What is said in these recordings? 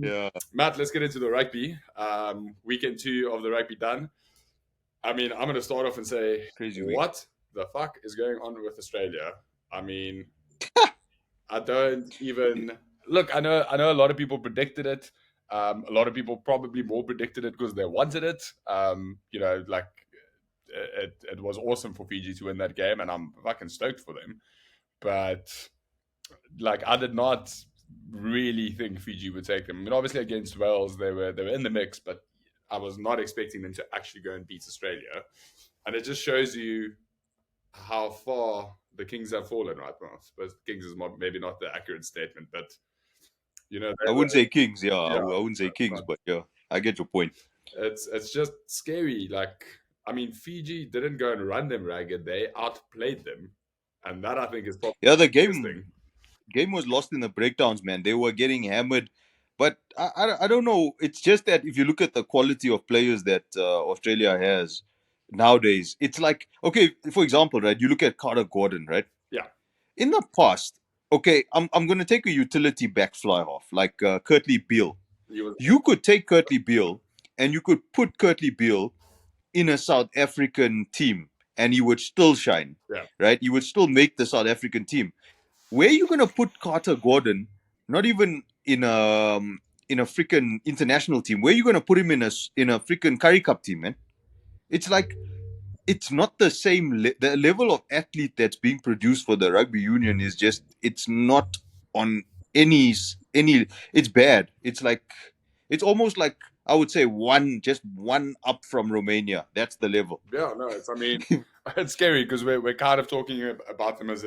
Yeah. Matt, let's get into the rugby. Weekend 2 of the rugby done. I mean, I'm going to start off and say, Crazy week. what the fuck is going on with Australia? I mean, I don't even look. I know a lot of people predicted it. A lot of people probably more predicted it because they wanted it. Like it was awesome for Fiji to win that game, and I'm fucking stoked for them. But like, I did not really think Fiji would take them. I mean, obviously against Wales, they were in the mix, but I was not expecting them to actually go and beat Australia. And it just shows you how far the Kings have fallen right now. I suppose Kings is maybe not the accurate statement, but I they wouldn't say Kings, yeah. I yeah, wouldn't say Kings, but yeah, I get your point. it's just scary. Like, I mean, Fiji didn't go and run them ragged; they outplayed them, and that I think is probably Yeah, the the biggest game thing. game was lost in the breakdowns, man. They were getting hammered, but I don't know. It's just that if you look at the quality of players that Australia has nowadays, it's like, okay, for example, right? You look at Carter Gordon, right? Yeah, In the past, okay, I'm going to take a utility back fly half like Kurtley Beale. he was. You could take Kurtley Beale and you could put Kurtley Beale in a South African team and he would still shine, Yeah, right? He would still make the South African team. Where are you going to put Carter Gordon? Not even in a freaking international team. Where are you going to put him in a freaking Curry Cup team, man? It's like it's not the same. The level of athlete that's being produced for the rugby union is just it's not on any. It's bad. It's like it's almost like I would say just one up from Romania. That's the level. yeah. No, I mean, it's scary because we're kind of talking about them as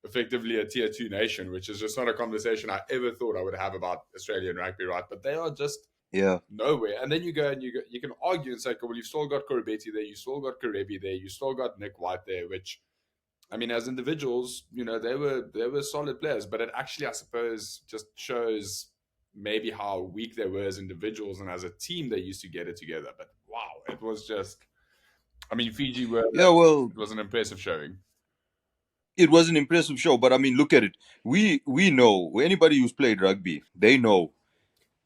effectively a tier 2 nation, which is just not a conversation I ever thought I would have about Australian rugby, right? But they are just Yeah. nowhere. And then you go and you can argue and say, well, you've still got Korobeti there, you still got Karevi there, you still got Nick White there, which I mean, as individuals, they were solid players, but it actually, I suppose, just shows maybe how weak they were as individuals, and as a team they used to get it together. But wow, it was just. I mean, Fiji were. Yeah. Well, It was an impressive showing. it was an impressive show, but I mean, look at it. We know anybody who's played rugby, they know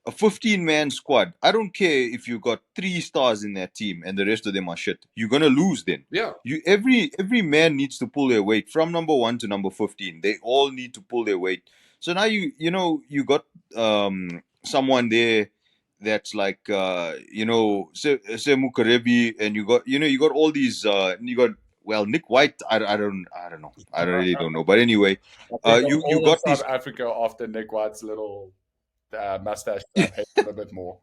a 15-man squad. I don't care if you got 3 stars in that team and the rest of them are shit. You're gonna lose then. Yeah, You every man needs to pull their weight from number 1 to number 15. They all need to pull their weight. So now you got someone there that's like Semu Karevi, and you got all these you got well Nick White. I don't know. I really don't know. But anyway, I think you all of got South these. Africa after Nick White's little mustache stuff hated him a bit more.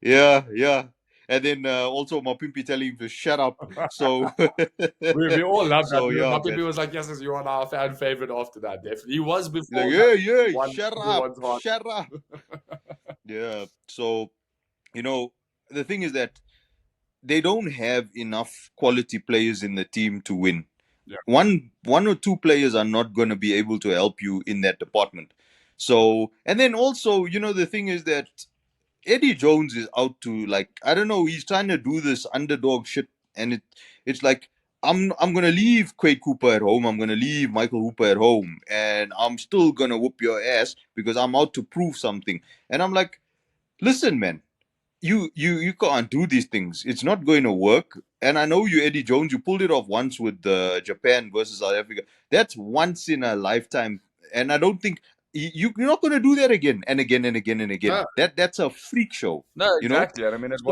Yeah, yeah. And then also Mapimpi telling him to shut up. So, We all love that. so yeah, My baby was like, "Yes, you are our fan favorite." After that, definitely, he was like before that. yeah, yeah, One shut up, everyone's heart. shut up. Yeah. So the thing is that they don't have enough quality players in the team to win. Yeah, One or two players are not going to be able to help you in that department. So, and then also, the thing is that Eddie Jones is out to like I don't know. He's trying to do this underdog shit, and it's like I'm gonna leave Quade Cooper at home. I'm gonna leave Michael Hooper at home, and I'm still gonna whoop your ass because I'm out to prove something. And I'm like, listen, man, you can't do these things. It's not going to work. And I know you, Eddie Jones. You pulled it off once with Japan versus South Africa. That's once in a lifetime, and I don't think you're not going to do that again and again and again and again. no, That's a freak show, no, you know. exactly. And I mean, it So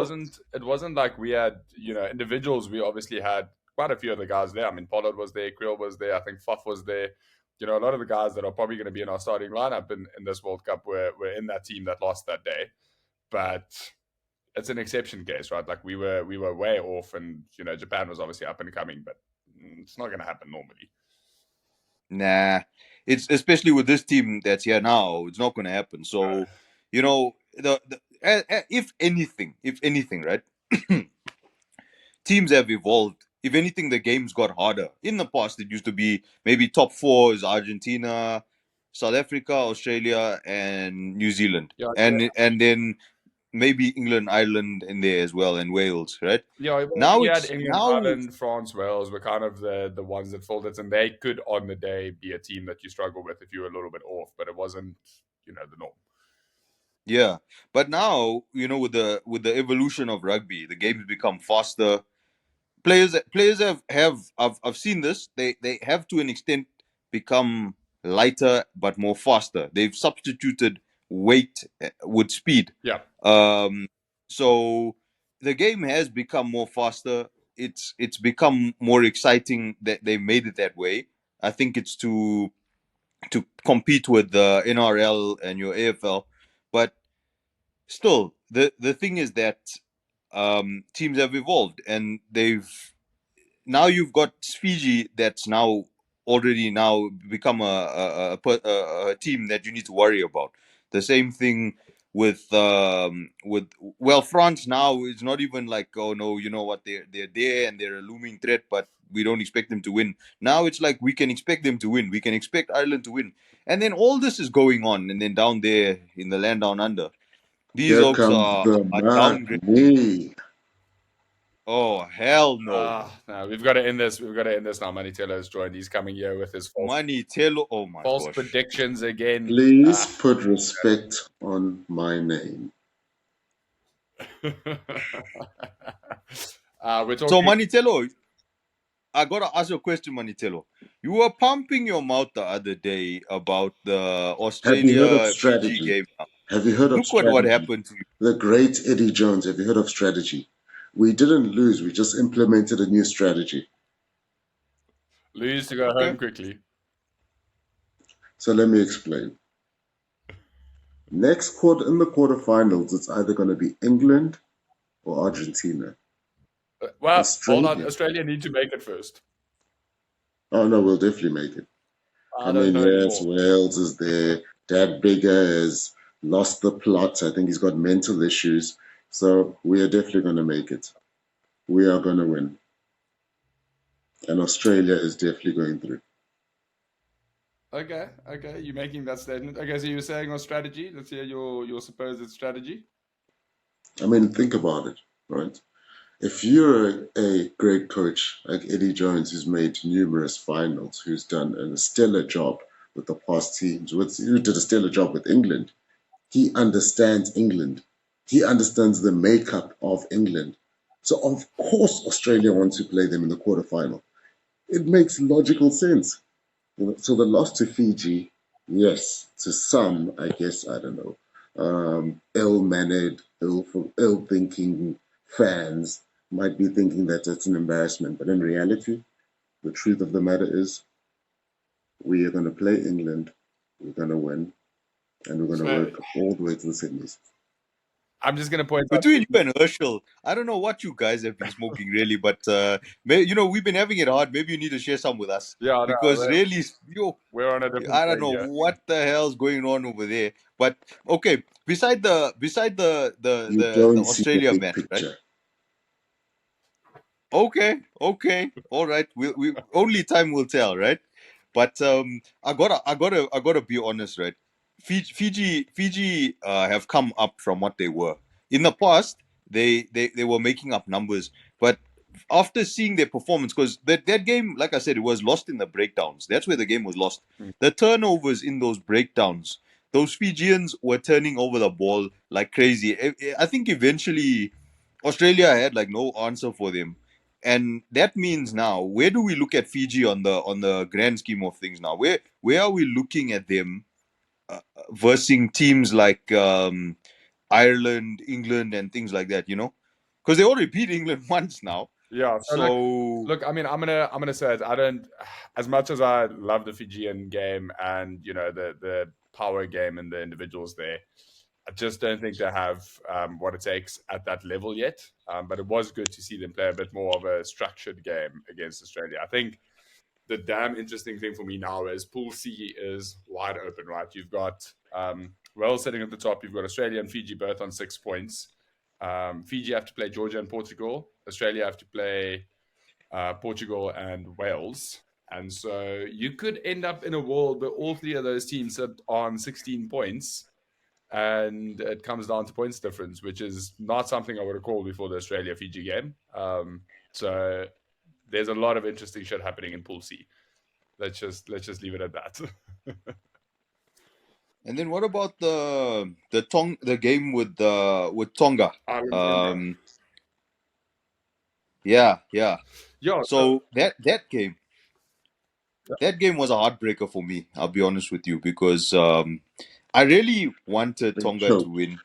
wasn't like we had individuals. We obviously had quite a few of the guys there. I mean, Pollard was there, Creel was there, I think Fuff was there. A lot of the guys that are probably going to be in our starting lineup in this World Cup were in that team that lost that day. But it's an exception case, right? Like we were way off, and Japan was obviously up and coming, but it's not going to happen normally. nah, it's especially with this team that's here now. It's not going to happen. So if anything, right? Teams have evolved. If anything, the games got harder. In the past, it used to be maybe top four is Argentina, South Africa, Australia, and New Zealand, Yeah, and then maybe England, Ireland in there as well, and Wales, right? yeah. Now You had it's England, now Ireland, France, Wales were kind of the ones that filled it, and they could on the day be a team that you struggle with if you were a little bit off, but it wasn't the norm. Yeah, but now with the evolution of rugby, the game's become faster. Players have I've seen this. They have to an extent become lighter but more faster. They've substituted weight with speed. Yeah. Um, so the game has become more faster. It's become more exciting that they made it that way. I think it's to compete with the NRL and your AFL, but still the thing is that teams have evolved and they've now you've got Fiji that's now already now become a team that you need to worry about. The same thing with well France now is not even like, oh no, you know what, they're there and they're a looming threat, but we don't expect them to win. Now it's like we can expect them to win. We can expect Ireland to win. And then all this is going on, and then down there in the land down under, these Here oaks comes the are downgrading. money. Oh hell no. No, we've got to end this. We've got to end this now. MoneyThelo has joined. He's coming here with his Money Telo. Oh my false gosh. predictions again. Please put respect on my name. We're So talking. Manitelo, I gotta ask you a question, Manitelo. You were pumping your mouth the other day about the Have you heard of Australia Fiji strategy? game. Have you heard of Look what strategy? happened to you. The great Eddie Jones. Have you heard of strategy? We didn't lose. We just implemented a new strategy. Lose to go Okay. home quickly. So let me explain. Next quarter in the quarterfinals, it's either going to be England or Argentina. Well, hold on. Australia. Australia need to make it first. Oh no, we'll definitely make it. I I don't mean, know yes, anymore. Wales is there. Dad Bigger has lost the plot. I think he's got mental issues. So we are definitely going to make it. We are going to win. And Australia is definitely going through. Okay. You're making that statement. Okay, so you were saying on strategy. Let's hear your supposed strategy. I mean, think about it, right? If you're a great coach like Eddie Jones, who's made numerous finals, who's done a stellar job with the past teams, who did a stellar job with England, he understands England. He understands the makeup of England. So of course Australia wants to play them in the quarterfinal. It makes logical sense. So the loss to Fiji, yes, to some, I guess, I don't know, ill-mannered, ill-thinking fans might be thinking that it's an embarrassment. But in reality, the truth of the matter is we are going to play England, we're going to win, and we're going to So work all the way to the Sydneys. I'm just going to point out. Between you and Herschel, I don't know what you guys have been smoking really, but we've been having it hard. Maybe you need to share some with us Yeah, no, because really, we're on a different I don't plane know here. what the hell's going on over there. But okay, beside You don't the see the Australia big match, right? picture. Okay, all right. We only time will tell, right? But I gotta be honest, right? Fiji have come up from what they were in the past. They were making up numbers, but after seeing their performance, because that game, like I said, it was lost in the breakdowns. That's where the game was lost. Mm. The turnovers in those breakdowns, those Fijians were turning over the ball like crazy. I think eventually Australia had like no answer for them, and that means now, where do we look at Fiji on the grand scheme of things now? Where are we looking at them versing teams like Ireland, England, and things like that? Because they already beat England once now. Yeah. So So look. I mean, I'm gonna say it. I don't. As much as I love the Fijian game and the power game and the individuals there, I just don't think they have what it takes at that level yet. But it was good to see them play a bit more of a structured game against Australia. I think the damn interesting thing for me now is Pool C is wide open, right? You've got Wales sitting at the top. You've got Australia and Fiji both on 6 points. Fiji have to play Georgia and Portugal. Australia have to play Portugal and Wales. And so you could end up in a world where all three of those teams sit on 16 points and it comes down to points difference, which is not something I would have called before the Australia Fiji game. So there's a lot of interesting shit happening in Pool C. Let's just leave it at that. And then what about the game with Tonga? Ireland, Tonga. Um, yeah, yeah. Yeah, so So that game was a heartbreaker for me. I'll be honest with you because I really wanted They Tonga to choked. win,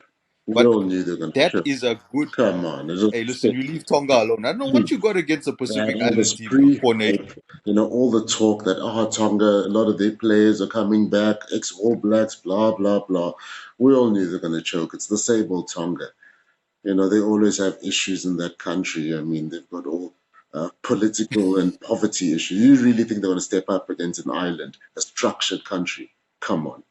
We but all knew they were going to that choke. is a good. Come on, it's Hey, just listen, you leave Tonga alone. I don't know what please. you got against the They had Pacific all Island this team, you poor nation. pre-hype, all the talk that Tonga, a lot of their players are coming back, ex-All Blacks, blah blah blah. We all knew they're going to choke. It's the same old Tonga. They always have issues in that country. I mean, they've got all political and poverty issues. You really think they're going to step up against an island, a structured country? Come on,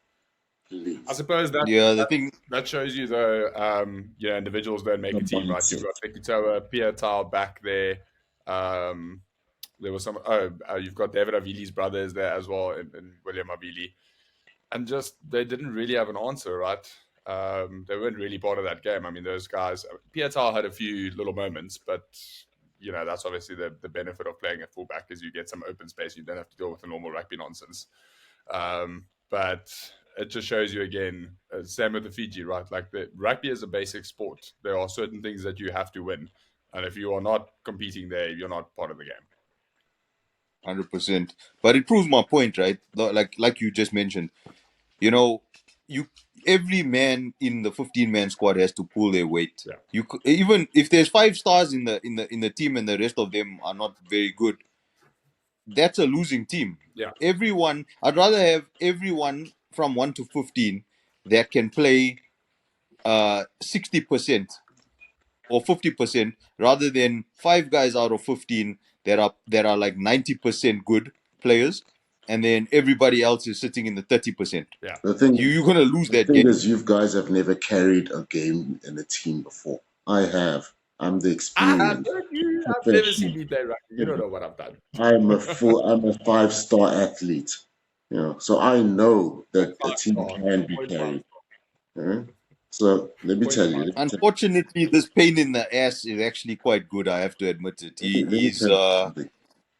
I please. suppose that Yeah, the that, thing. that shows you though, individuals don't make The a team, right? You've got mindset. Tekitoa, Piatau back there. Um, there was you've got David Avili's brothers there as well, and William Avili, and just they didn't really have an answer, right? They weren't really part of that game. I mean, those guys. Piatau had a few little moments, but that's obviously the benefit of playing at fullback is you get some open space. You don't have to deal with the normal rugby nonsense. But it just shows you again, same with the Fiji, right? Like the rugby is a basic sport. There are certain things that you have to win, and if you are not competing there, you're not part of the game. 100%. But it proves my point, right? Like you just mentioned, you know, you every man in the 15-man squad has to pull their weight. Yeah. Even if there's 5 stars in the team and the rest of them are not very good, that's a losing team. Yeah. I'd rather have everyone from 1 to 15 that can play 60% or 50% rather than 5 guys out of 15 that are like 90% good players, and then everybody else is sitting in the 30%. Yeah. The thing, You're gonna lose the that thing game. is, you guys have never carried a game in a team before. I have. I'm the I've experienced never seen professional. me play rugby. You don't know what I've done. I'm a 5-star athlete. So I know that a team 5 star. can be 0.5 carried. So let me tell you. Unfortunately, this pain in the ass is actually quite good. I have to admit it. Let me tell you something.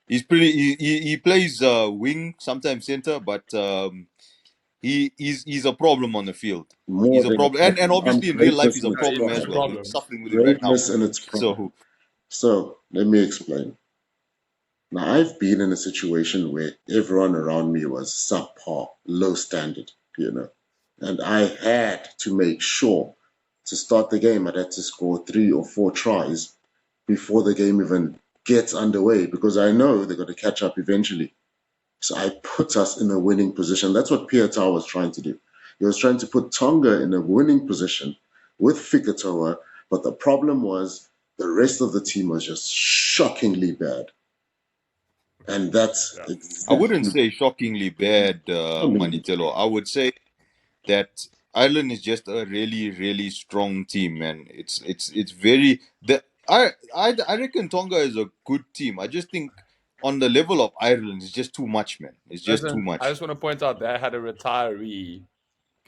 He's pretty. He plays wing, sometimes center, but he's a problem on the field. More He's a than a problem, and problem. I'm obviously in real life greatness he's in a its problem He's as a prime. well. He's problem. suffering with it right now. Greatness in its prime. So So let me explain. Now I've been in a situation where everyone around me was subpar, low standard, and I had to make sure to start the game, I'd had to score 3 or 4 tries before the game even gets underway because I know they're going to catch up eventually. So I put us in a winning position. That's what Piatau was trying to do. He was trying to put Tonga in a winning position with Fikatoa, but the problem was the rest of the team was just shockingly bad. And that's Yeah. I wouldn't exactly, say shockingly bad, I mean, MoneyThelo. I would say that Ireland is just a really, really strong team, man. It's very the I reckon Tonga is a good team. I just think on the level of Ireland, it's just too much, man. It's just too Listen, I much. just want to point out they had a retiree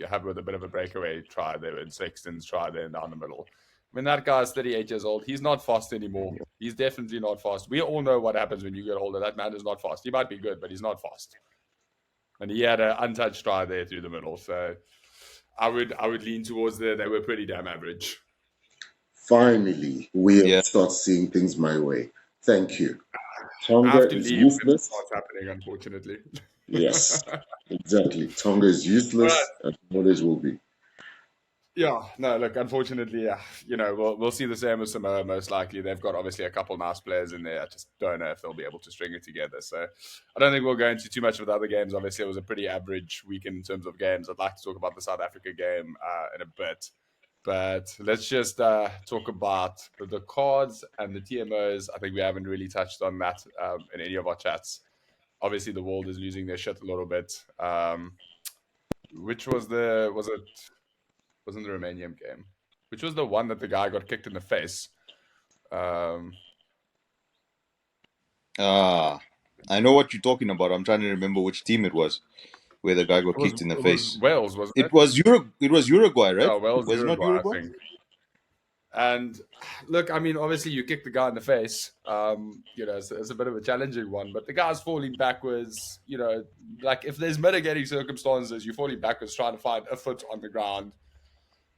have with a bit of a breakaway try there in Sexton's try there down the middle. When that guy's 38 years old, he's not fast anymore. He's definitely not fast. We all know what happens when you get older. That man is not fast. He might be good, but he's not fast. And he had an untouched try there through the middle. So I would lean towards there. They were pretty damn average. finally, we'll Yeah. start seeing things my way. Thank you. I Tonga have to is leave when it useless. starts happening, unfortunately. Yes, exactly. Tonga is All right. useless and always will be. Yeah, no, look, unfortunately, we'll see the same with Samoa most likely. They've got obviously a couple nice players in there. I just don't know if they'll be able to string it together. So I don't think we'll go into too much of the other games. Obviously, it was a pretty average weekend in terms of games. I'd like to talk about the South Africa game in a bit. But let's just talk about the cards and the TMOs. I think we haven't really touched on that in any of our chats. Obviously, the world is losing their shit a little bit. Which was wasn't the Romanian game, which was the one that the guy got kicked in the face. I know what you're talking about. I'm trying to remember which team it was where the guy got kicked in the It was face. Wales, wasn't it? It was Uruguay, right? Yeah, Wales, Was it not Uruguay, I Uruguay? think. And look, I mean, obviously you kick the guy in the face. It's a bit of a challenging one, but the guy's falling backwards. Like if there's mitigating circumstances, you're falling backwards trying to find a foot on the ground.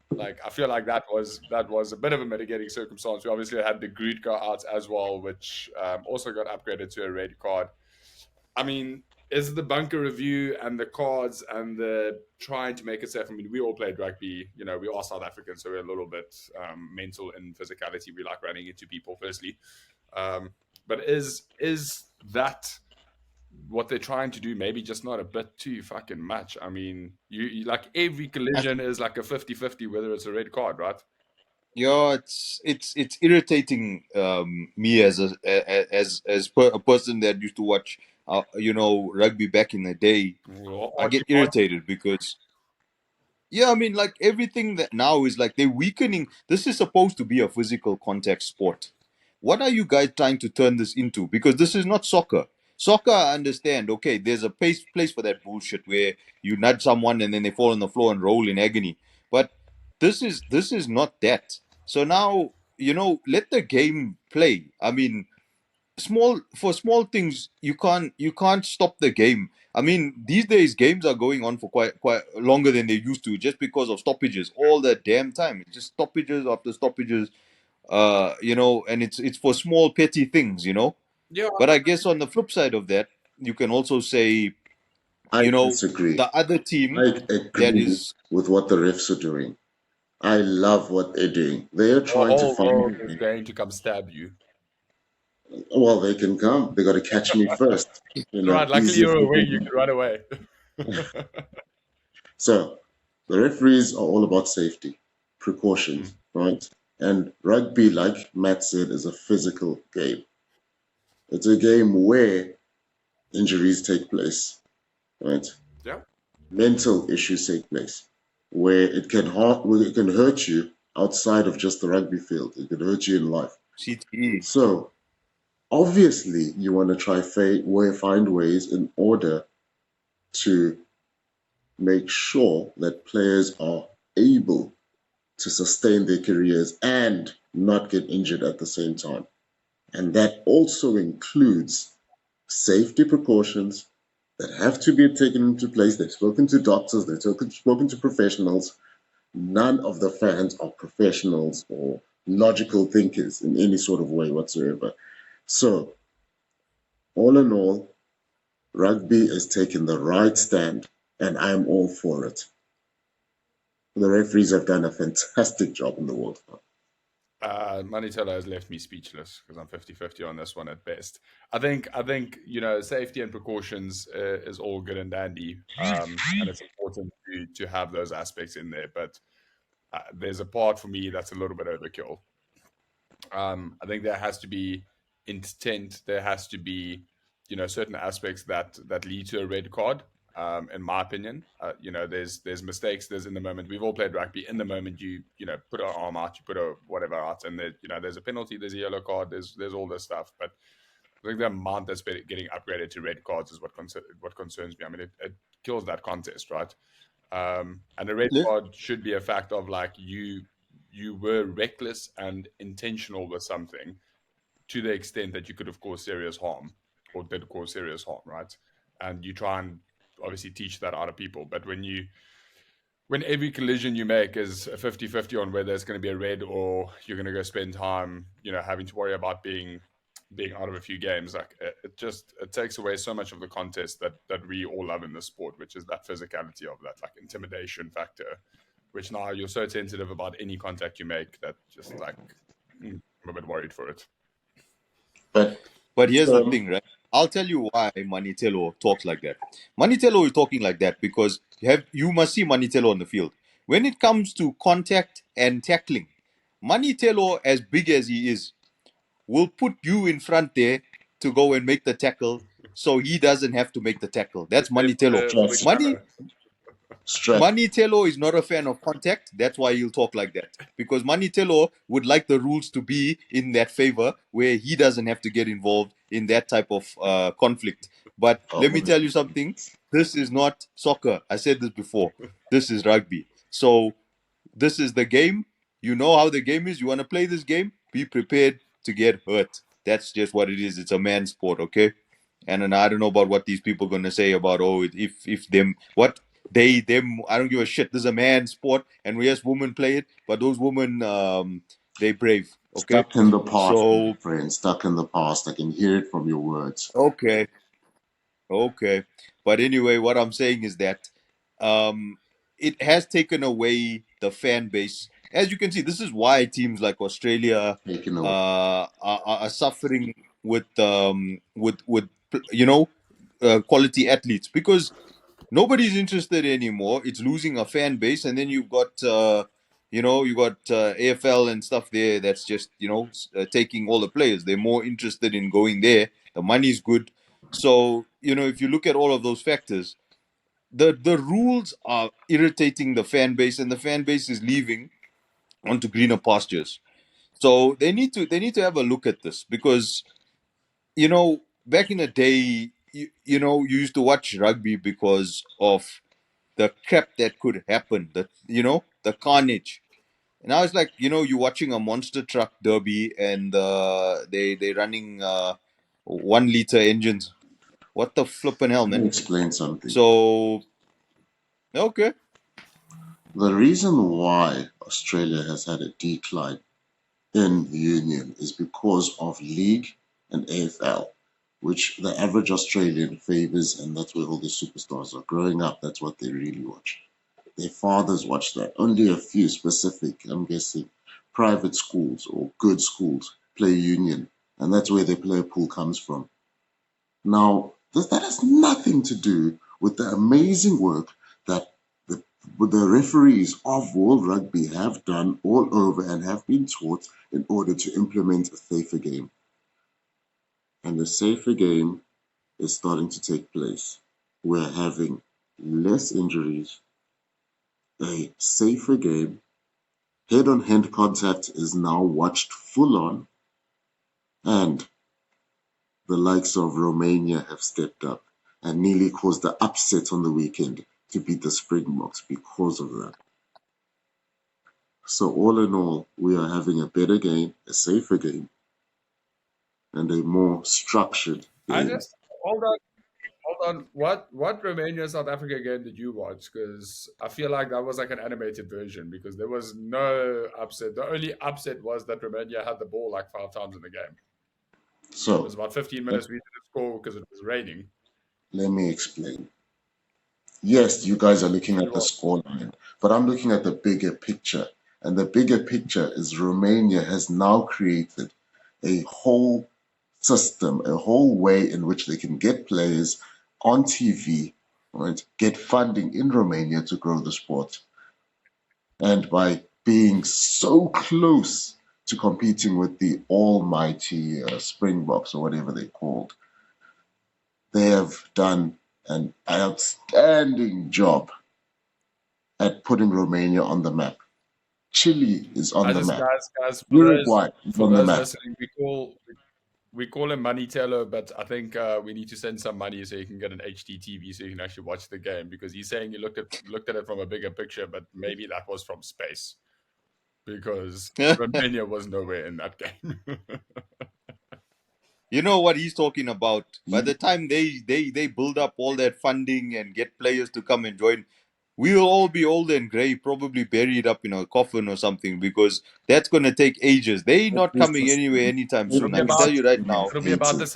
Like I feel like that was a bit of a mitigating circumstance. We obviously had the Groot go out as well, which also got upgraded to a red card. I mean, is the bunker review and the cards and the trying to make it safe? I mean, we all played rugby. We are South Africans, so we're a little bit mental in physicality. We like running into people, firstly. But is that what they're trying to do? Maybe just not a bit too fucking much. I mean, you like every collision is like a 50-50, whether it's a red card, right? Yeah, it's irritating me as a person that used to watch rugby back in the day. Well, I aren't get you part? irritated because yeah, I mean, like everything that now is like they're weakening. This is supposed to be a physical contact sport. What are you guys trying to turn this into? Because this is not soccer. Soccer, I understand. Okay, there's a place for that bullshit where you nudge someone and then they fall on the floor and roll in agony. But this is not that. So now let the game play. I mean, small things you can't stop the game. I mean, these days games are going on for quite longer than they used to, just because of stoppages all the damn time. It's just stoppages after stoppages, and it's for small petty things. Yeah, But I guess on the flip side of that, you can also say, I disagree. the other team I that agree is with what the refs are doing. I love what they're doing. They are the trying to whole find world a is way. going to come stab you. Well, they can come. They got to catch me first. Right. Luckily, Easier you're for away. You them. can run away. So the referees are all about safety, precautions, right? And rugby, like Matt said, is a physical game. It's a game where injuries take place, right? Yeah. Mental issues take place, where it can hurt you outside of just the rugby field. It can hurt you in life. CTE. So obviously, you want to find ways in order to make sure that players are able to sustain their careers and not get injured at the same time. And that also includes safety precautions that have to be taken into place. They've spoken to doctors, they've spoken to professionals. None of the fans are professionals or logical thinkers in any sort of way whatsoever. So, all in all, rugby has taken the right stand, and I'm all for it. The referees have done a fantastic job in the World Cup. MoneyThelo has left me speechless because I'm 50-50 on this one at best. I think safety and precautions is all good and dandy, and it's important to have those aspects in there. But there's a part for me that's a little bit overkill. I think there has to be intent. There has to be certain aspects that lead to a red card. In my opinion, there's mistakes. There's in the moment. We've all played rugby. In the moment, you put an arm out, you put a whatever out, and there's a penalty. There's a yellow card. There's all this stuff. But I think the amount that's getting upgraded to red cards is what concerns me. I mean, it kills that contest, right? And a red card should be a fact of like you were reckless and intentional with something to the extent that you could have caused serious harm or did cause serious harm, right? And you try and obviously teach that out of people. But when every collision you make is a 50-50 on whether it's going to be a red or you're going to go spend time, having to worry about being out of a few games, like it takes away so much of the contest that we all love in the sport, which is that physicality of that like intimidation factor, which now you're so sensitive about any contact you make that just like I'm a bit worried for it. But here's the thing, right? I'll tell you why MoneyThelo talks like that. MoneyThelo is talking like that because you must see MoneyThelo on the field. When it comes to contact and tackling, MoneyThelo, as big as he is, will put you in front there to go and make the tackle, so he doesn't have to make the tackle. That's MoneyThelo. For the Money camera. MoneyThelo is not a fan of contact. That's why he'll talk like that. Because MoneyThelo would like the rules to be in that favor where he doesn't have to get involved in that type of conflict. But let me tell you something. This is not soccer. I said this before. This is rugby. So this is the game. You know how the game is. You want to play this game. Be prepared to get hurt. That's just what it is. It's a man's sport, okay? And I don't know about what these people are gonna say about if them what they them. I don't give a shit. This is a man's sport, and yes, women play it, but those women they brave, okay? Stuck in the past, my So friend. Stuck in the past. I can hear it from your words. okay, okay. But anyway, what I'm saying is that it has taken away the fan base. As you can see, this is why teams like Australia Taken away. are suffering with quality athletes because nobody's interested anymore. It's losing a fan base, and then you've got you got AFL and stuff there. That's just taking all the players. They're more interested in going there. The money's good, so if you look at all of those factors, the rules are irritating the fan base, and the fan base is leaving onto greener pastures. So they need to have a look at this because back in the day, you used to watch rugby because of the crap that could happen, the carnage. And now it's like you're watching a monster truck derby, and they running 1 liter engines. What the flippin' hell, Let me man? explain something. So okay, The reason why Australia has had a decline in the union is because of league and AFL, which the average Australian favors, and that's where all the superstars are. Growing up, that's what they really watch. Their fathers watch that. Only a few specific, I'm guessing, private schools or good schools play union, and that's where their player pool comes from. Now, that has nothing to do with the amazing work that the referees of World Rugby have done all over and have been taught in order to implement a safer game. And the safer game is starting to take place. We're having less injuries, a safer game. Head-on-head contact is now watched full on, and the likes of Romania have stepped up and nearly caused the upset on the weekend to beat the Springboks because of that. So all in all, we are having a better game, a safer game, and a more structured I game. just hold on. What Romania South Africa game did you watch? Because I feel like that was like an animated version because there was no upset. The only upset was that Romania had the ball like 5 times in the game. It was So about 15 let, minutes. We didn't score because it was raining. let me explain. Yes, you guys are looking Tell you at the what, scoreline, but I'm looking at the bigger picture. And the bigger picture is Romania has now created a whole system, a whole way in which they can get players on TV, right? Get funding in Romania to grow the sport. And by being so close to competing with the almighty Springboks or whatever they're called, they have done an outstanding job at putting Romania on the map. Chile is on I the just map. guys Uruguay is for on the those map. listening, we call him MoneyThelo, but I think we need to send some money so you can get an HD TV so you can actually watch the game because he's saying you looked at it from a bigger picture, but maybe that was from space because Romania was nowhere in that game. You know what he's talking about. By You, the time they build up all that funding and get players to come and join, we will all be old and gray, probably buried up in a coffin or something, because that's going to take ages. They not every coming anywhere system, anytime it'll soon. be I every can tell about you right system now. is it'll be about the hated.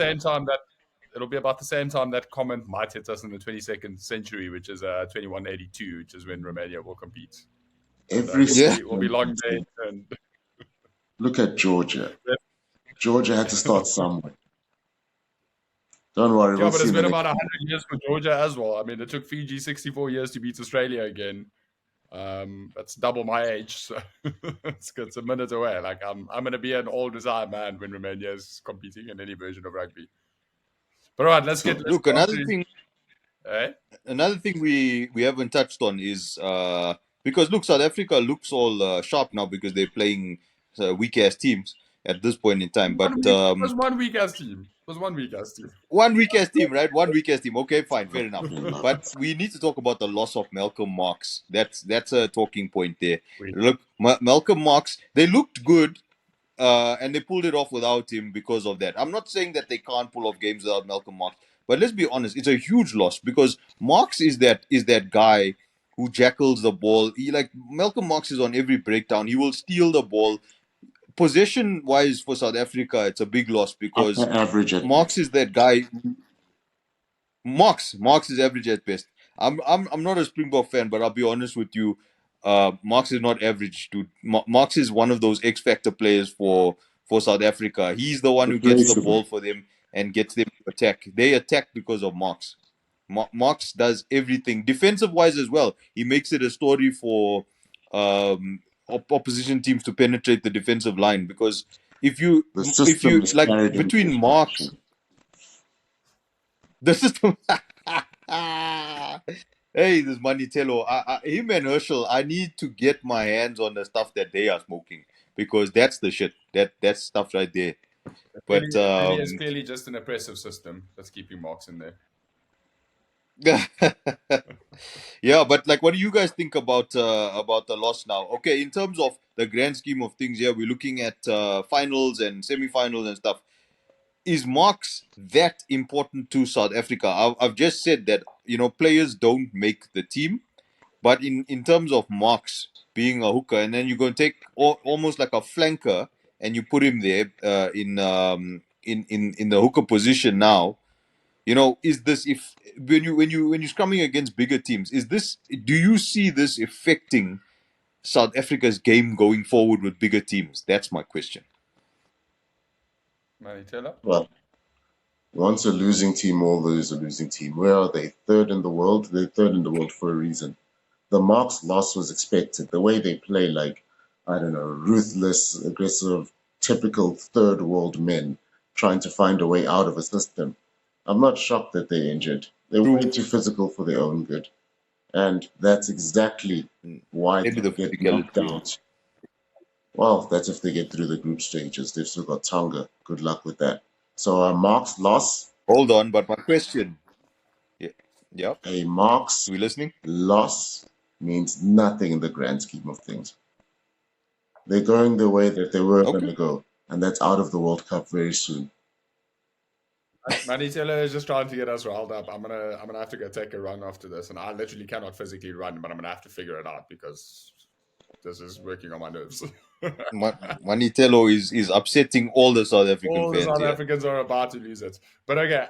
same time that comment might hit us in the 22nd century, which is 2182, which is when Romania will compete. So Every Yeah. we'll be system long is days hated. and Look at Georgia. Georgia had to start somewhere. Don't worry, yeah, we'll but see it's in the been next about year. 100 years for Georgia as well. I mean, it took Fiji 64 years to beat Australia again. That's double my age, so it's a minute away. Like I'm gonna be an old retired man when Romania is competing in any version of rugby. But all right, So let's Look, go on to another thing we haven't touched on is because look, South Africa looks all sharp now because they're playing weak ass teams at this point in time. But One week as team. was one week as team. One weakest team, right? One weakest team. Okay, fine, fair enough. Fucking love But it. we need to talk about the loss of Malcolm Marx. That's a talking point there. Wait, Look, Malcolm Marx, they looked good, and they pulled it off without him because of that. I'm not saying that they can't pull off games without Malcolm Marx, but let's be honest, it's a huge loss because Marx is that guy who jackals the ball. He like Malcolm Marx is on every breakdown. He will steal the ball. Possession wise for South Africa, it's a big loss because Upper average at Marx best. is that guy. Marx is average at best. I'm not a Springbok fan, but I'll be honest with you. Marx is not average, dude. Marx is one of those X factor players for South Africa. He's the one who gets the Replaceable. ball for them and gets them to attack. They attack because of Marx. Marx does everything defensive wise as well. He makes it a story for opposition teams to penetrate the defensive line because if you The if system you is like carried in between Marx perfection. the system. Hey, this MoneyThelo, him and Herschel, I need to get my hands on the stuff that they are smoking because that's the shit. That's stuff right there. But it's clearly just an oppressive system that's keeping Marks in there. yeah, but like, what do you guys think about the loss now? Okay, in terms of the grand scheme of things, yeah, we're looking at finals and semi-finals and stuff. Is Marks that important to South Africa? I've just said that players don't make the team. But in terms of Marks being a hooker, and then you're going to take almost like a flanker, and you put him there in the hooker position now. Is this if when you're scrumming against bigger teams? Do you see this affecting South Africa's game going forward with bigger teams? That's my question. MoneyThelo? Well, once a losing team, always a losing team. Where are they? Third in the world? They're third in the world for a reason. The Marks loss was expected. The way they play, like, I don't know, ruthless, aggressive, typical third world men trying to find a way out of a system. I'm not shocked that they're injured. They're True. way too physical for their own good. And that's exactly why Maybe the they'll get knocked physicality. out. Well, that's if they get through the group stages. They've still got Tonga. Good luck with that. So Mark's loss, Hold on, but my question. Yeah, yeah. a Mark's We listening? loss means nothing in the grand scheme of things. They're going the way that they were going Okay. to go, and that's out of the World Cup very soon. MoneyThelo is just trying to get us riled up. I'm gonna have to go take a run after this, and I literally cannot physically run, but I'm gonna have to figure it out because this is working on my nerves. MoneyThelo is upsetting all the South African All the fans South here. Africans are about to lose it. But okay,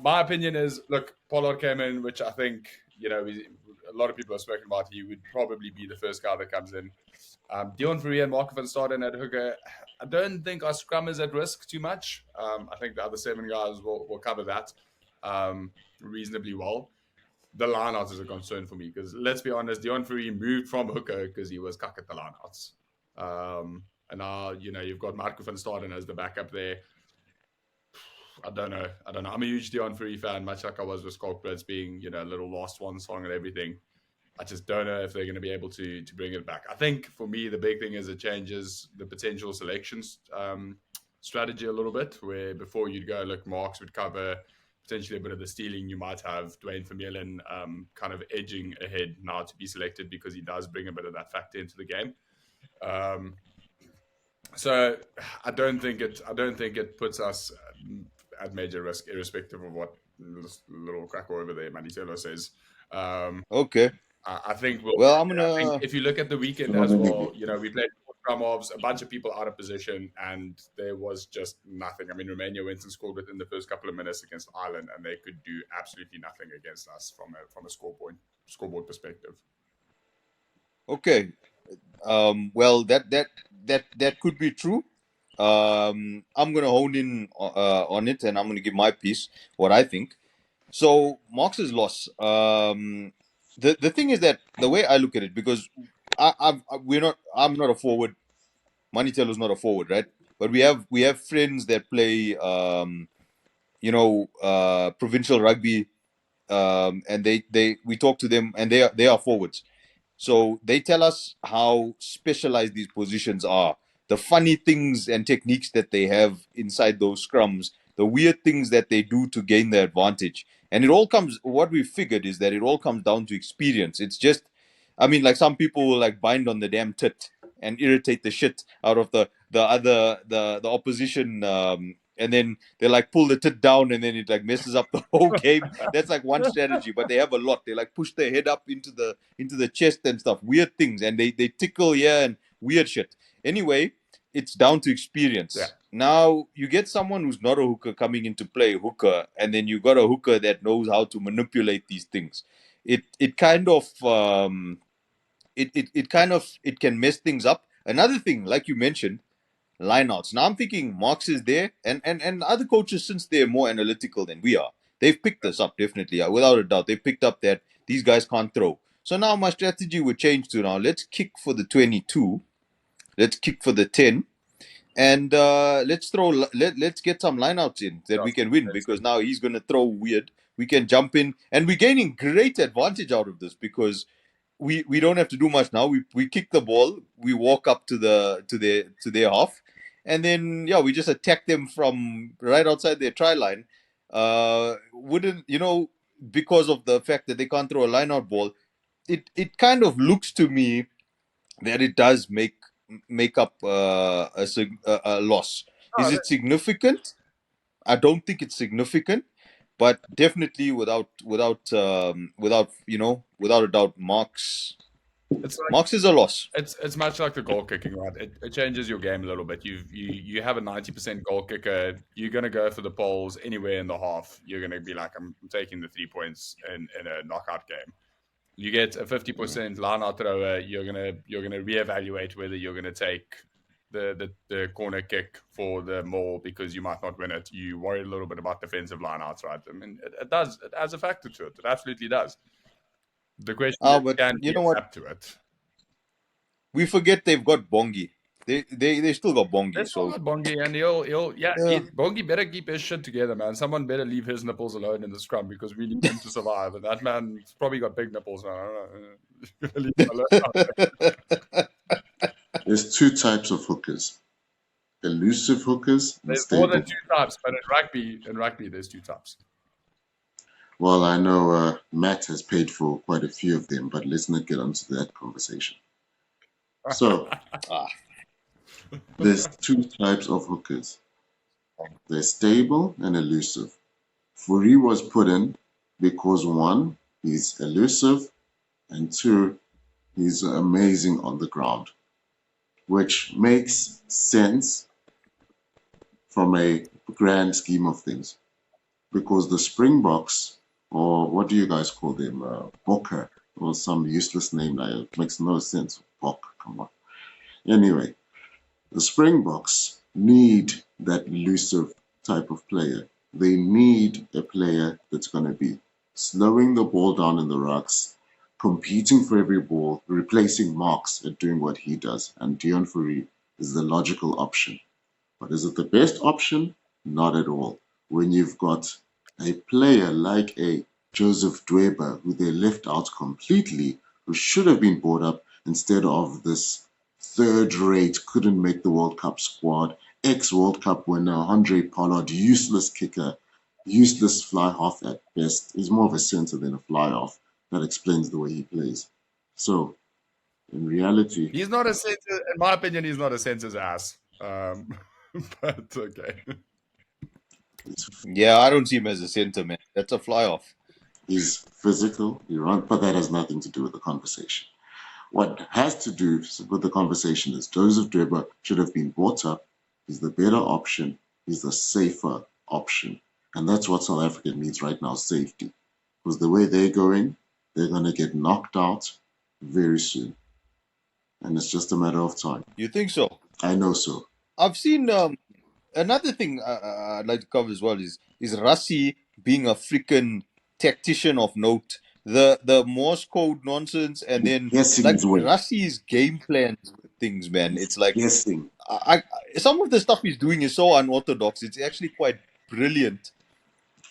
my opinion is, look, Pollard came in, which I think a lot of people have spoken about. He would probably be the first guy that comes in. Dion Fourie and Marco van Staden at hooker. I don't think our scrum is at risk too much. I think the other 7 guys will cover that reasonably well. The lineouts is a concern for me because let's be honest, Dion Fourie moved from hooker because he was cuck at the lineouts. And now, you've got Marco van Staden as the backup there. I don't know. I'm a huge Dion Fourie fan, much like I was with Skulkbloods being, a little last one song and everything. I just don't know if they're going to be able to bring it back. I think for me, the big thing is it changes the potential selections strategy a little bit, where before you'd go, look, Marks would cover potentially a bit of the stealing. You might have Dwayne Vermeulen kind of edging ahead now to be selected because he does bring a bit of that factor into the game. So I don't think it puts us at major risk, irrespective of what this little cracker over there, MoneyThelo, says. Okay. I think Well, I'm I think gonna. if you look at the weekend as well, we played scrum offs, a bunch of people out of position, and there was just nothing. I mean, Romania went and scored within the first couple of minutes against Ireland, and they could do absolutely nothing against us from a scoreboard perspective. Okay. Well, that could be true. I'm gonna hone in on it, and I'm gonna give my piece, what I think. So Marx's loss. The thing is that the way I look at it, because I'm not a forward. MoneyThelo's not a forward, right? But we have friends that play provincial rugby, and we talk to them, and they are forwards. So they tell us how specialized these positions are, the funny things and techniques that they have inside those scrums the weird things that they do to gain the advantage. And it all comes, what we figured is that it all comes down to experience. It's just, I mean, like some people will like bind on the damn tit and irritate the shit out of the opposition, and then they like pull the tit down, and then it like messes up the whole game. That's like one strategy, but they have a lot. They like push their head up into the chest and stuff, weird things, and they tickle here and weird shit. Anyway, it's down to experience. Yeah. Now you get someone who's not a hooker coming into play, hooker, and then you got a hooker that knows how to manipulate these things. It kind of it can mess things up. Another thing, like you mentioned, lineouts. Now I'm thinking Marx is there, and other coaches, since they're more analytical than we are, they've picked this up definitely, without a doubt. They picked up that these guys can't throw. So now my strategy would change to, now let's kick for the 22, let's kick for the 10, and let's get some lineouts in that we can win, because now he's gonna throw weird. We can jump in, and we're gaining great advantage out of this because we don't have to do much now. We kick the ball, we walk up to their half, and then yeah, we just attack them from right outside their try line. Wouldn't because of the fact that they can't throw a line out ball, it kind of looks to me that it does make up a loss. Is it significant? I don't think it's significant, but definitely without a doubt, Marx is a loss. It's much like the goal kicking, right? It changes your game a little bit. You have a 90% goal kicker. You're gonna go for the poles anywhere in the half. You're gonna be like, I'm taking the 3 points in a knockout game. You get a 50% line out thrower. You're gonna reevaluate whether you're gonna take the corner kick for the maul because you might not win it. You worry a little bit about defensive lineouts, right? I mean, it does. It adds a factor to it. It absolutely does. The question is, can you know we what? adapt to it? We forget they've got Bongi. They still got Bongi. They still got Bongi, and Bongi better keep his shit together, man. Someone better leave his nipples alone in the scrum because we need him to survive. And that man's probably got big nipples now. Leave him alone. There's two types of hookers: elusive hookers and There's stable. more than two types, but in rugby, there's two types. Well, I know Matt has paid for quite a few of them, but let's not get onto that conversation. So, there's two types of hookers. They're stable and elusive. Furi was put in because one, he's elusive, and two, he's amazing on the ground, which makes sense from a grand scheme of things. Because the Springboks, or what do you guys call them, Bokker, or some useless name that it makes no sense. Bok, come on. Anyway, the Springboks need that elusive type of player. They need a player that's going to be slowing the ball down in the rucks, competing for every ball, replacing Marx at doing what he does. And Deon Fourie is the logical option. But is it the best option? Not at all. When you've got a player like a Joseph Dweba, who they left out completely, who should have been brought up instead of this third-rate, couldn't make the World Cup squad, ex-World Cup winner, Andre Pollard, useless kicker, useless fly-half at best. He's more of a centre than a fly-half. That explains the way he plays. So, in reality... He's not a centre, in my opinion, he's not a centre's ass. But okay. Yeah, I don't see him as a centre, man. That's a fly-off. He's physical, you're right, but that has nothing to do with the conversation. What has to do with the conversation is Joseph Dweba should have been brought up. He's the better option. He's the safer option. And that's what South Africa needs right now, safety. Because the way they're going, they're going to get knocked out very soon. And it's just a matter of time. You think so? I know so. I've seen another thing I'd like to cover as well is Rassie being a freaking tactician of note. The Morse code nonsense, and then like Rassie's game plans with things, man. It's like some of the stuff he's doing is so unorthodox. It's actually quite brilliant,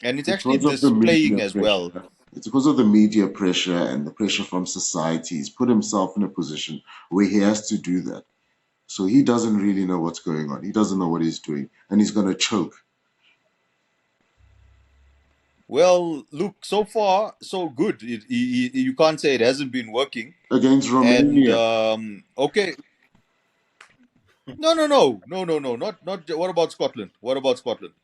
and it's actually displaying as well. It's because of the media pressure and the pressure from society. He's put himself in a position where he has to do that. So he doesn't really know what's going on. He doesn't know what he's doing, and he's going to choke. Well, look, so far so good. You can't say it hasn't been working. Against And Romania. okay, no, not. What about Scotland? What about Scotland?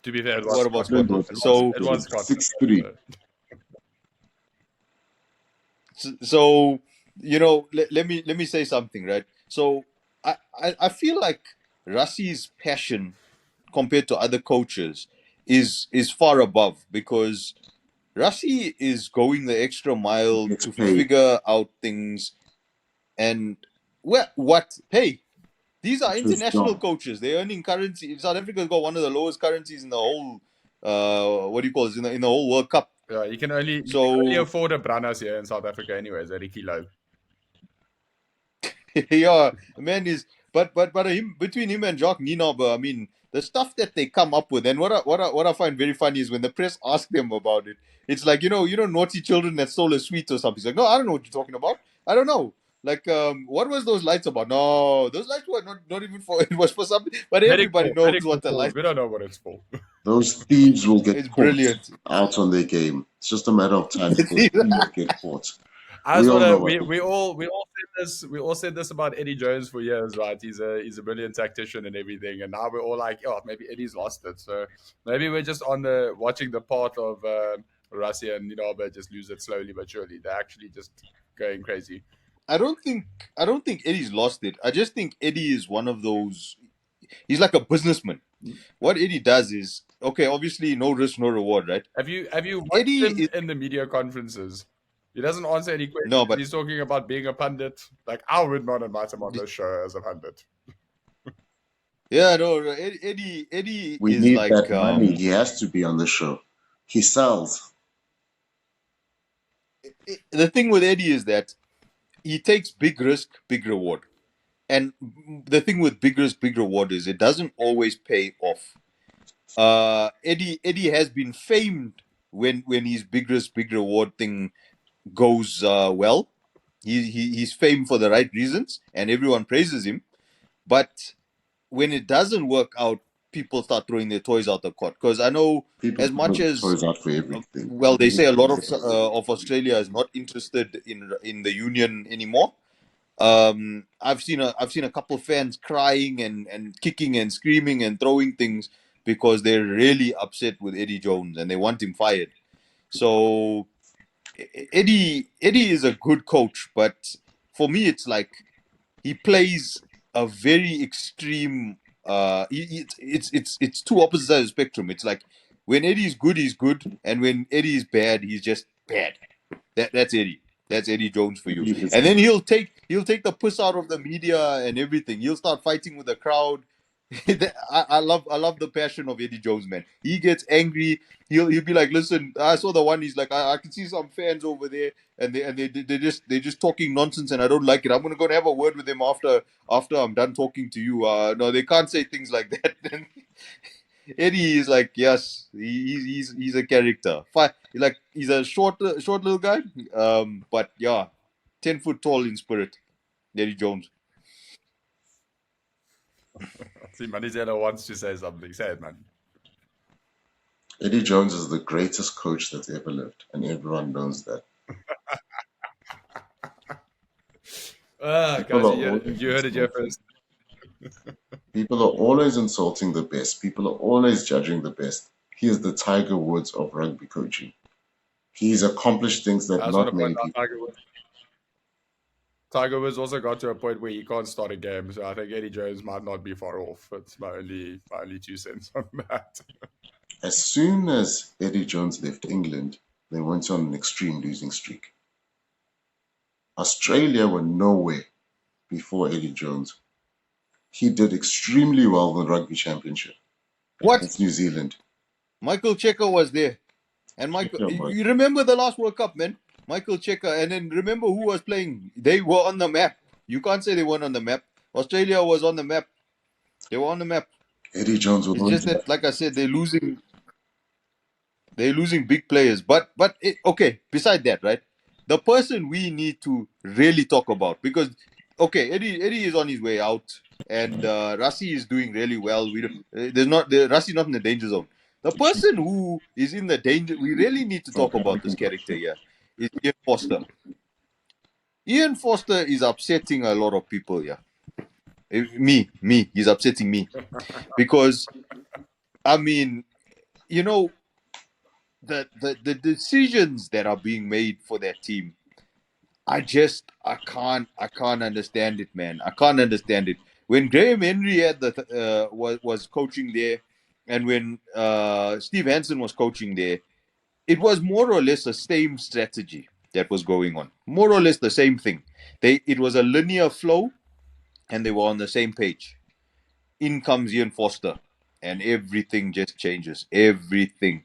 To be fair, it was What about Scotland. Scotland Scotland? was So, It was Scotland. 6-3. so let me say something, right? So I feel like Rassi's passion compared to other coaches is far above, because Rassi is going the extra He mile gets to paid. figure out things. And what? Hey, these are It's his international job. coaches. They're earning currency. South Africa's got one of the lowest currencies in the whole. What do you call it? In the whole World Cup. Yeah, you can only So afford a Brannas here in South Africa, anyways. A Ricky Low. yeah, man is. But him, between him and Jacques Nienaber, I mean, the stuff that they come up with, and what I find very funny is when the press ask them about it. It's like, naughty children that stole a sweet or something. It's like, no, I don't know what you're talking about. I don't know. Like, what was those lights about? No, those lights were not even for. It was for something, but everybody knows Medical what the calls. light. We don't know what it's for. Those thieves will get It's caught brilliant. out on their game. It's just a matter of time before they will get caught. I We just all know wanna what they we all said this about Eddie Jones for years, right? He's a brilliant tactician and everything, and now we're all like, oh, maybe Eddie's lost it. So maybe we're just on the watching the part of Russia and but just lose it slowly but surely. They're actually just going crazy. I don't think I don't think Eddie's lost it. I just think Eddie is one of those. He's like a businessman. What Eddie does is, okay, obviously no risk, no reward, right? Have you watched Eddie him is in the media conferences? He doesn't answer any no, questions. but He's talking about being a pundit. Like, I would not invite him on this show as a pundit. yeah, no, no, Eddie We is need like that money. He has to be on the show. He sells. the thing with Eddie is that he takes big risk, big reward, and the thing with big risk, big reward is it doesn't always pay off. Eddie has been famed when his big risk, big reward thing goes well. He's famed for the right reasons, and everyone praises him. But when it doesn't work out, people start throwing their toys out the court. Because I know, People as much throw as toys out for everything. well, they say a lot of Australia is not interested in the union anymore. I've seen a couple of fans crying and kicking and screaming and throwing things because they're really upset with Eddie Jones and they want him fired. So Eddie is a good coach, but for me, it's like he plays a very extreme. It's two opposite sides of the spectrum. It's like when Eddie is good, he's good, and when Eddie is bad, he's just bad. That's Eddie. That's Eddie Jones for you. He is And then he'll take the piss out of the media and everything. He'll start fighting with the crowd. I love the passion of Eddie Jones, man. He gets angry. He'll be like, listen, I saw the one. He's like, I can see some fans over there, and they're just talking nonsense, and I don't like it. I'm gonna go and have a word with them after I'm done talking to you. No, they can't say things like that. Eddie is like, yes, he's a character. Like he's a short little guy. But yeah, 10 foot tall in spirit. Eddie Jones. See, MoneyThelo wants to say something. Say it, man. Eddie Jones is the greatest coach that's ever lived, and everyone knows that. People Guys, are you heard it here insulting. first. People are always insulting the best. People are always judging the best. He is the Tiger Woods of rugby coaching. He's accomplished things I that just want not to point many out people. Tiger Woods also got to a point where he can't start a game, so I think Eddie Jones might not be far off. It's my only 2 cents on that. As soon as Eddie Jones left England, they went on an extreme losing streak. Australia were nowhere before Eddie Jones. He did extremely well in the Rugby Championship What? against New Zealand. Michael Checker was there, and Michael. Checker was. You remember the last World Cup, man? Michael Checker, and then remember who was playing? They were on the map. You can't say they weren't on the map. Australia was on the map. They were on the map. Eddie Jones would It's win just that, like I said, they're losing. They're losing big players. Okay. Beside that, right? The person we need to really talk about, because okay, Eddie is on his way out, and Rassi is doing really well. Rassi not in the danger zone. The person who is in the danger, we really need to talk about this character here, is Ian Foster. Ian Foster is upsetting a lot of people here. He's upsetting me because, I mean, you know, the decisions that are being made for that team, I can't understand it, man. I can't understand it. When Graham Henry had was coaching there, and when Steve Hansen was coaching there, it was more or less the same strategy that was going on. More or less the same thing. It was a linear flow, and they were on the same page. In comes Ian Foster, and everything just changes. Everything.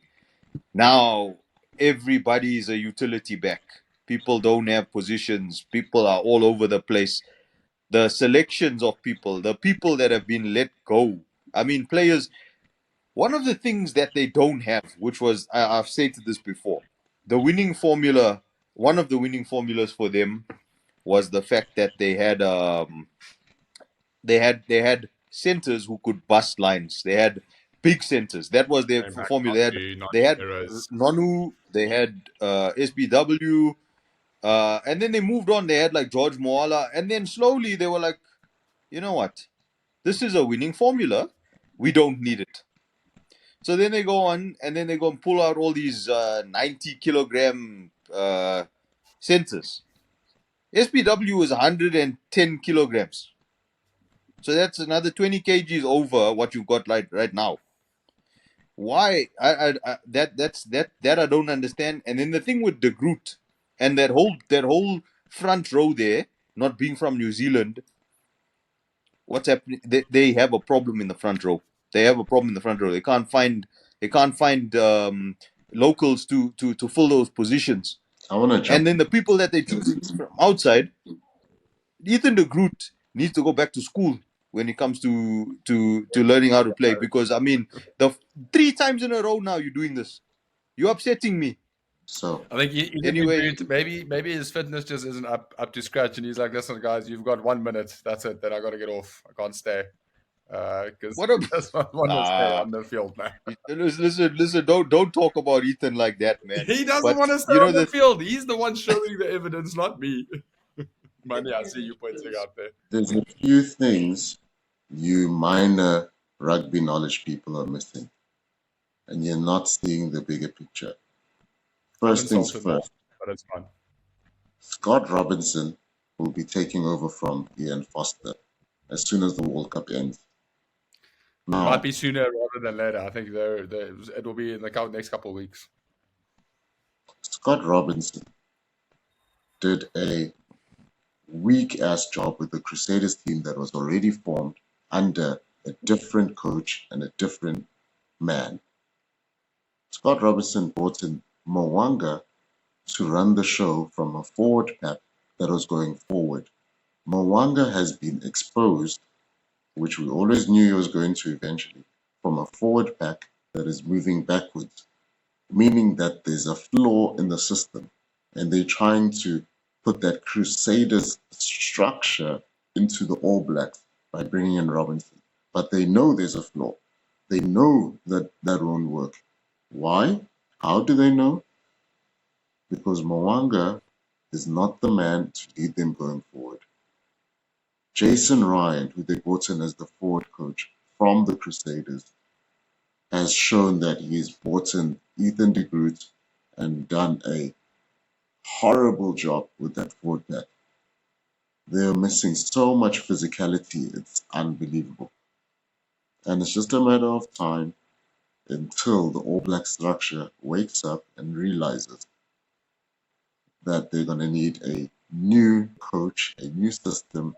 Now everybody is a utility back. People don't have positions. People are all over the place. The selections of people, the people that have been let go. I mean, players. One of the things that they don't have, which was I've stated this before, the winning formula. One of the winning formulas for them was the fact that they had centers who could bust lines. They had big centers. That was their Came back formula. not to not They had errors. Nonu. They had SBW. And then they moved on. They had like George Moala. And then slowly they were like, you know what? This is a winning formula. We don't need it. So then they go on and then they go and pull out all these 90 kilogram centers. SBW is 110 kilograms. So that's another 20 kgs over what you've got right now. Why? That I don't understand. And then the thing with De Groot and that whole front row there, not being from New Zealand, what's happening? They have a problem in the front row. They have a problem in the front row. They can't find locals to fill those positions. I want to And jump. then the people that they choose from outside, Ethan de Groot needs to go back to school when it comes to learning how to play. Because I mean, the 3 times in a row now you're doing this. You're upsetting me. So I think even the Anyway, Groot, maybe his fitness just isn't up to scratch, and he's like, "Listen, guys, you've got 1 minute. That's it. Then I got to get off. I can't stay because what a he does not want to stay nah. on the field, man. Listen. Don't talk about Ethan like that, man. He doesn't But want to stay you know on the that. field. He's the one showing the evidence, not me. Money, I see you pointing out there. there's a few things you minor rugby knowledge people are missing, and you're not seeing the bigger picture. I've First things insulted them, first, but it's fine. Scott Robinson will be taking over from Ian Foster as soon as the World Cup ends. Might Now, be sooner rather than later. I think it will be in the next couple of weeks. Scott Robinson did a weak ass job with the Crusaders team that was already formed under a different coach and a different man. Scott Robinson brought in Mwanga to run the show from a forward pack that was going forward. Mwanga has been exposed, which we always knew he was going to eventually, from a forward pack that is moving backwards, meaning that there's a flaw in the system, and they're trying to put that Crusaders structure into the All Blacks by bringing in Robinson. But they know there's a flaw. They know that that won't work. Why? How do they know? Because Mwanga is not the man to lead them going forward. Jason Ryan, who they brought in as the forward coach from the Crusaders, has shown that he's brought in Ethan de Groot and done a horrible job with that forward pack. They're missing so much physicality, it's unbelievable. And it's just a matter of time until the All Black structure wakes up and realizes that they're going to need a new coach, a new system,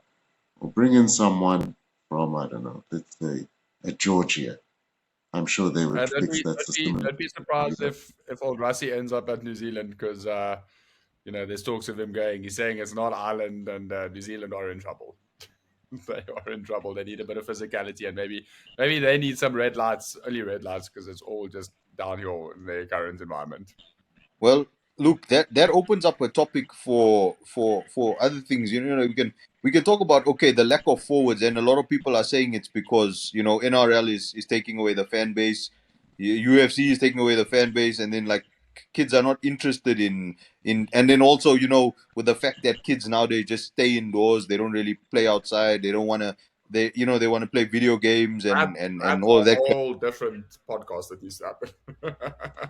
or bring in someone from, I don't know, let's say a Georgia. I'm sure they would Don't fix be that don't be system. don't be surprised if old Rassie ends up at New Zealand because there's talks of him going. He's saying it's not Ireland and New Zealand are in trouble. They are in trouble. They need a bit of physicality and maybe they need some red lights, early red lights, because it's all just downhill in their current environment. Well, look, that opens up a topic for other things. We can talk about, okay, the lack of forwards, and a lot of people are saying it's because NRL is taking away the fan base. UFC is taking away the fan base, and then like kids are not interested in, and then also with the fact that kids nowadays just stay indoors, they don't really play outside, they don't want to, they want to play video games That, and that's all a of that. whole different podcast that needs to happen.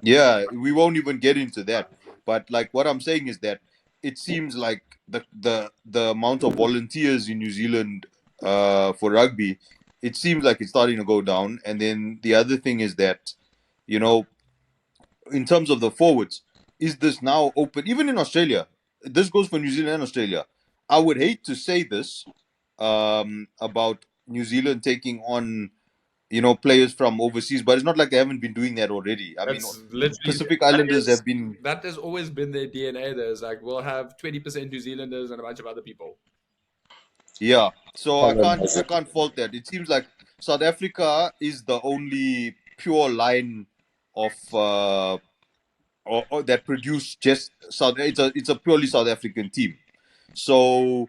Yeah, we won't even get into that. But like what I'm saying is that it seems like the amount of volunteers in New Zealand for rugby, it seems like it's starting to go down. And then the other thing is that, you know, in terms of the forwards, is this now open? Even in Australia, this goes for New Zealand and Australia. I would hate to say this about New Zealand taking on players from overseas, but it's not like they haven't been doing that already. I mean, That's literally Pacific Islanders have been. that has always been their DNA. There's like we'll have 20% New Zealanders and a bunch of other people. Yeah, so I can't Colonize I it. can't fault that. It seems like South Africa is the only pure line of or that produce just South. It's a purely South African team. So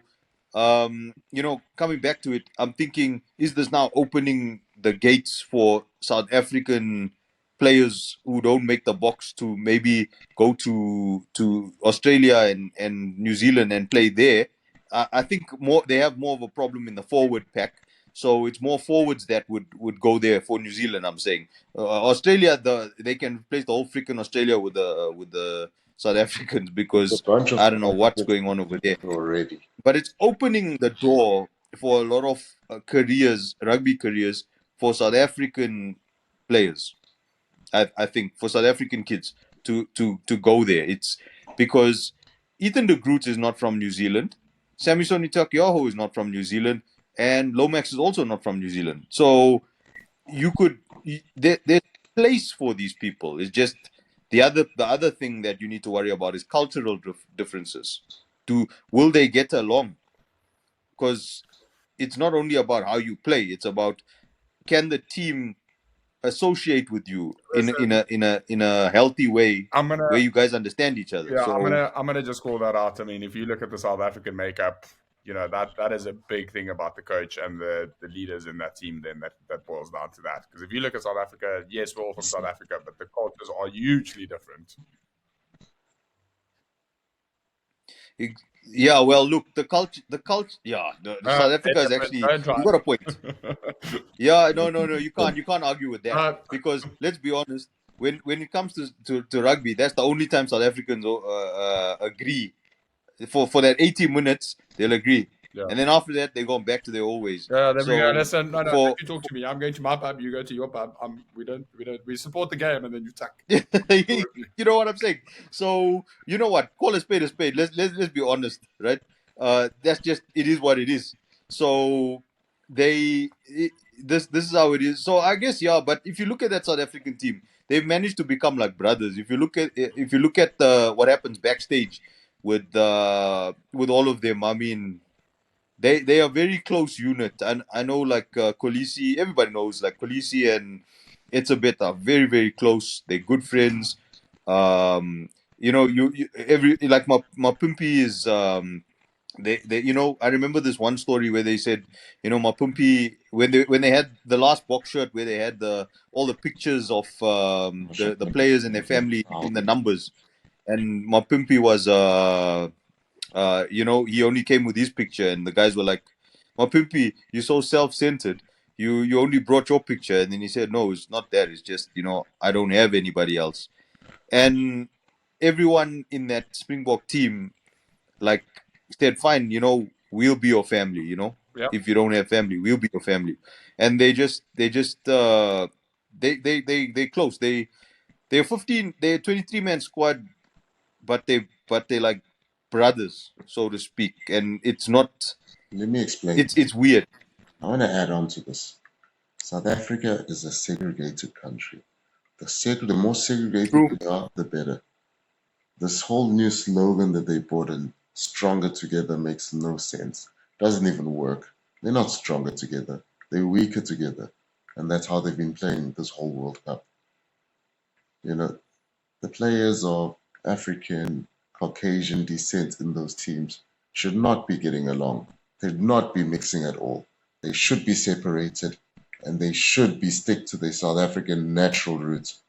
coming back to it, I'm thinking, is this now opening the gates for South African players who don't make the box to maybe go to Australia and New Zealand and play there? I think more they have more of a problem in the forward pack. So it's more forwards that would go there for New Zealand. I'm saying Australia, they can replace the whole freaking Australia with the South Africans There's a because bunch of I don't South know what's Africans going on over there, already. but it's opening the door for a lot of careers, rugby careers for South African players. I think for South African kids to go there. It's because Ethan de Groot is not from New Zealand, Samisoni Takiaho is not from New Zealand, and Lomax is also not from New Zealand. So there's place for these people. It's just the other thing that you need to worry about is cultural differences. Will they get along? Because it's not only about how you play; it's about, can the team associate with you Listen, in a healthy way I'm gonna where you guys understand each other. yeah, So I'm gonna just call that out. I mean, if you look at the South African makeup, that is a big thing about the coach and the leaders in that team. Then that boils down to that. Because if you look at South Africa, yes, we're all from South Africa, but the cultures are hugely different. yeah, well, look, the culture, yeah, the South They're Africa is different. actually, Don't try you got a point. me. Yeah, no, you can't argue with that, uh, because let's be honest, when it comes to rugby, that's the only time South Africans agree. For that 80 minutes, they'll agree, yeah. and then after that, they go back to their old ways. Yeah, there we go. So Listen, no, for you talk to me. I'm going to my pub. You go to your pub. We support the game, and then you tuck. you know what I'm saying. So you know what? Call a spade a spade. Let's be honest, right? That's just, it is what it is. So this is how it is. So I guess, yeah. But if you look at that South African team, they've managed to become like brothers. If you look at what happens backstage with all of them, I mean, they are very close unit, and I know like Kolisi, everybody knows like Kolisi and it's a bit are very very close. They're good friends. You every like my Pimpy is they I remember this one story where they said, my Pimpy, when they had the last box shirt where they had the all the pictures of the players and their family in the numbers, and my Pimpy was he only came with his picture, and the guys were like, Pimpy, you're so self-centered. You only brought your picture. And then he said, no, it's not that. It's just, I don't have anybody else. And everyone in that Springbok team, like, said, fine, we'll be your family, Yeah. if you don't have family, we'll be your family. And they close. They're 15, they're 23-man squad, but they like brothers, so to speak. And it's not, Let me explain. it's weird. I want to add on to this. South Africa is a segregated country. The more segregated True. we are, the better. This whole new slogan that they brought in, stronger together, makes no sense. Doesn't even work. They're not stronger together. They're weaker together. And that's how they've been playing this whole World Cup. You know, the players of African, Caucasian descent in those teams should not be getting along. They should not be mixing at all. They should be separated and they should be stick to their South African natural roots.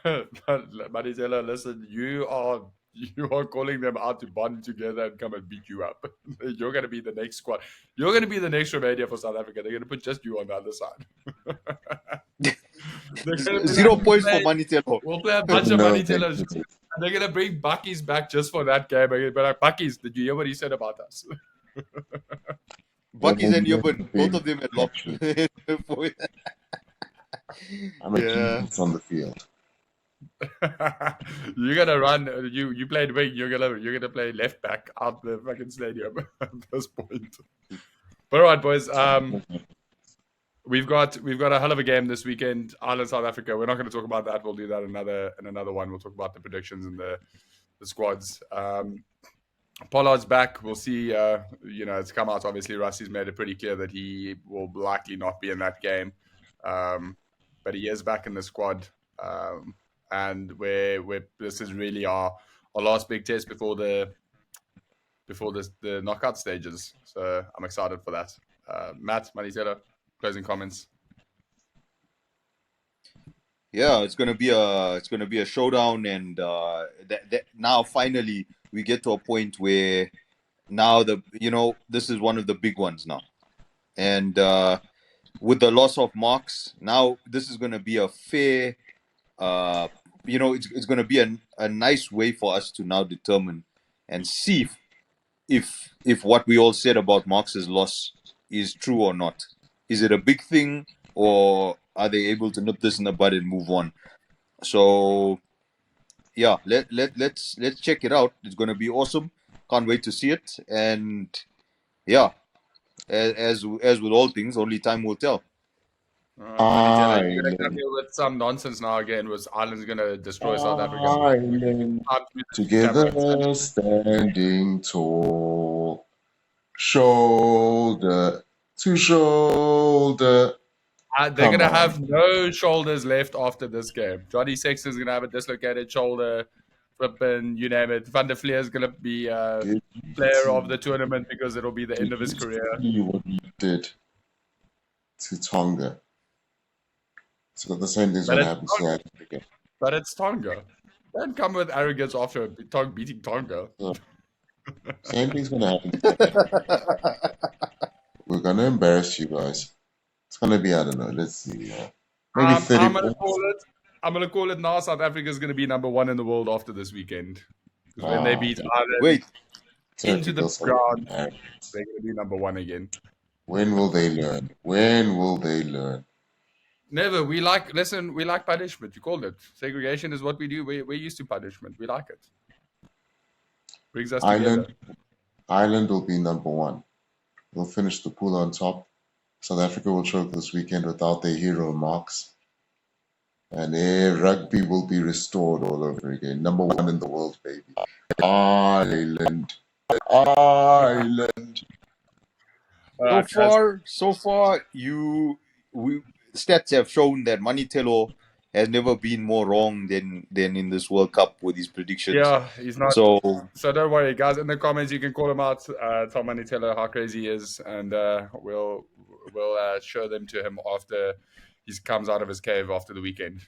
MoneyThelo, listen, you are calling them out to bond together and come and beat you up. You're going to be the next squad. You're going to be the next Romania for South Africa. They're going to put just you on the other side. They're gonna be 0 like, points for MoneyThelo. we'll play a bunch of No, MoneyThellers. They're going to bring Buckies back just for that game. But like, Buckies, did you hear what he said about us? Buckies and They're Yubin, both of them at lock. actually. I'm a genius on the field. You're gonna run. You played wing. You're gonna play left back out the fucking stadium at this point. But all right, boys. We've got a hell of a game this weekend. Ireland, South Africa. We're not going to talk about that. We'll do that in another one. We'll talk about the predictions and the squads. Pollard's back. We'll see. It's come out. Obviously, Rusty's made it pretty clear that he will likely not be in that game, but he is back in the squad. And where this is really our last big test before the knockout stages. So I'm excited for that. Matt, MoneyThelo, closing comments. Yeah, it's gonna be a showdown, and that now finally we get to a point where now this is one of the big ones now, and with the loss of Marks, now this is gonna be a fair. It's going to be a nice way for us to now determine and see if what we all said about Marx's loss is true or not. Is it a big thing, or are they able to nip this in the bud and move on? So yeah, let's check it out. It's going to be awesome. Can't wait to see it. And yeah, as with all things, only time will tell. You're gonna come here with some nonsense now again. Was Ireland's gonna destroy South Africa? Ireland together, standing tall, shoulder to shoulder. They're gonna have no shoulders left after this game. Johnny Sexton's gonna have a dislocated shoulder. Flippin', you name it. Van der Fleer is gonna be player of the tournament because it'll be the end of his career. See what he did to Tonga. So the same thing's going to happen to South Africa. But it's Tonga. Don't come with arrogance after beating Tonga. Yeah. Same thing's going to happen to South Africa. We're going to embarrass you guys. It's going to be, I don't know, let's see. Maybe 30 I'm going to call it now. South Africa is going to be number one in the world after this weekend. Because when they beat Ireland into the ground, they're going to be number one again. When will they learn? When will they learn? Never. We like punishment. You called it. Segregation is what we do. We're used to punishment. We like it. Brings us together. Ireland will be number one. They'll finish the pool on top. South Africa will choke this weekend without their hero Marks. And rugby will be restored all over again. Number one in the world, baby. Ireland. So far, stats have shown that MoneyThelo has never been more wrong than in this World Cup with his predictions. Yeah, he's not. So don't worry, guys. In the comments, you can call him out. Tell MoneyThelo how crazy he is, and we'll show them to him after he comes out of his cave after the weekend.